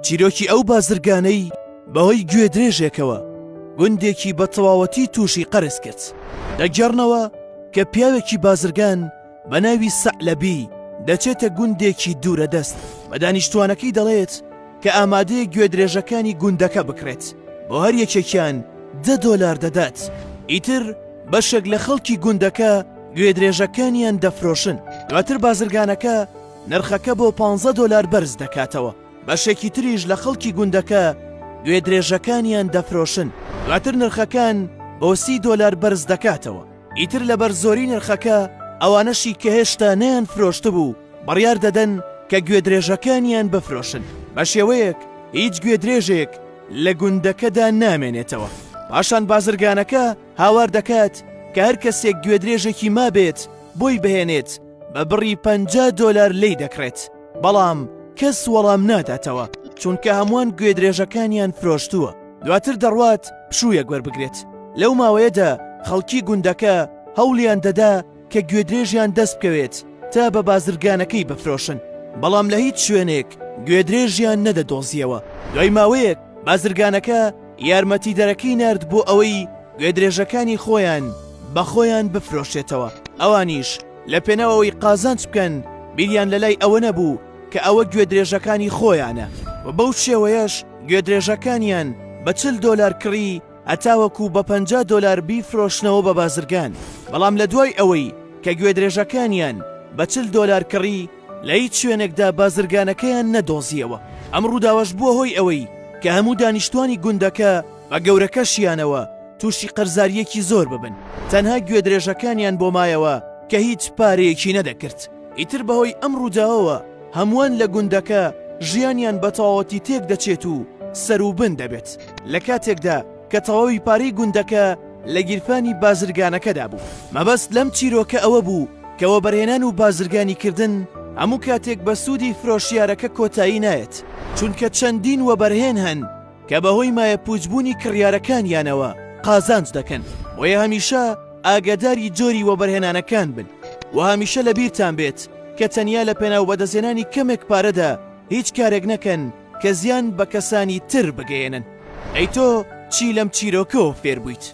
چیرۆکی ئەو بازرگانەی بەهۆی گوێدرێژێکەوە گوندێکی بە تەواوەتی تووشی قەرز کرد. دەگەڕنەوە کە پیاوێکی بازرگان بە ناوی سەعلەبی دەچێتە گوندێکی دوورە دەست بە دانیشتوانەکەی دەڵێت کە ئامادەیە گوێدرێژەکانی گوندەکە بکرێت، بۆ هەر یەکێکیان $10 دەدات. ئیتر بەشێک لە خەڵکی گوندەکە گوێدرێژەکانیان دەفرۆشن. دواتر بازرگانەکە نرخەکە بۆ $15 بەرز دەکاتەوە. بەشێکی تریش لە خەڵکی گوندەکە گوێدرێژەکانیان دەفرۆشن. دواتر نرخەکان بۆ $30 بەرز دەکاتەوە. ئیتر لەبەر زۆری نرخەکە ئەوانەشی کە هێشتا نەیان فرۆشتە بوو بڕیار دەدەن کە گوێدرێژەکانیان بفرۆشن. بە شێوەیەک هیچ گوێدرێژێک لە گوندەکەدا نامێنێتەوە. پاشان بازرگانەکە هاوار دەکات کە هەر کەسێک گوێدرێژێکی مابێت بۆی بهێنێت بە بڕی $50 لی دەکرێت، بەڵام کەس وەڵام ناداتەوە چونکە هەمووان گوێدرێژەکانیان فرۆشتووە. دواتر دەڕوات پشوویەک وەربگرێت. لەو ماوەیەدا خەڵکی گوندەکە هەوڵیان دەدا کە گوێدرێژیان دەست بکەوێت تا بە بازرگانەکەی بفرۆشن، بەڵام لە هیچ شوێنێک گوێدرێژیان نەدەدۆزیەوە. دوای ماوەیەک بازرگانەکە یارمەتی دەرەکەی نرد بۆ ئەوەی گوێدرێژەکانی خۆیان بە خۆیان بفرۆشێتەوە. ئەوانیش لە پێناوەوەی قازانج بکەن بیریان لە لای ئەوە نەبوو کە ئەوە گوێدرێژەکانی خۆیانە، و بەو شێوەیەش گوێدرێژەکانیان بە $40 کڕی هەتاوەکو بە $50 بیفرۆشنەوە بە بازرگان. بەڵام لە دوای ئەوەی کە گوێدرێژەکانیان بە $40 کڕی لە هیچ شوێنێکدا بازرگانەکەیان نەدۆزیەوە. ئەم ڕووداوەش بووە هۆی ئەوەی کە هەموو دانیشتوانی گوندەکە بە گەورەکەشیانەوە تووشی قەرزاریەکی زۆر ببن. تەنها گوێدرێژەکانیان بۆ مایەوە کە هیچ پارەیەکی نەدەکرد. ئیتر بەهۆی ئەم ڕووداوەوە هەمووان لە گوندەکە ژیانیان بە تەواوەتی تێک دەچێت و سەروبن دەبێت لە کاتێکدا کە تەواوی پارەی گوندەکە لە گیرفانی بازرگانەکەدا بوو. مەبەست لەم چیرۆکە ئەوە بوو کەوە بەرهێنان و بازرگانی کردن هەموو کاتێک بە سوودی فرۆشیارەکە کۆتایی نایەت، چونکە چەندین وەبەرهێن هەن کە بەهۆی مایە پوچبوونی کڕیارەکانیانەوە قازانج دەکەن. بۆیە هەمیشە ئاگاداری جۆری وەبەرهێنانەکان بن و هەمیشە لە بیرتان بێت کە تەنیا لە پێناو بەدەستێنانی کەمێک پارەدا هیچ کارێک نەکەن کە زیان بە کەسانی تر بگەێنن. ئەی تۆ چی لەم چیرۆکەوە فێر بوویت؟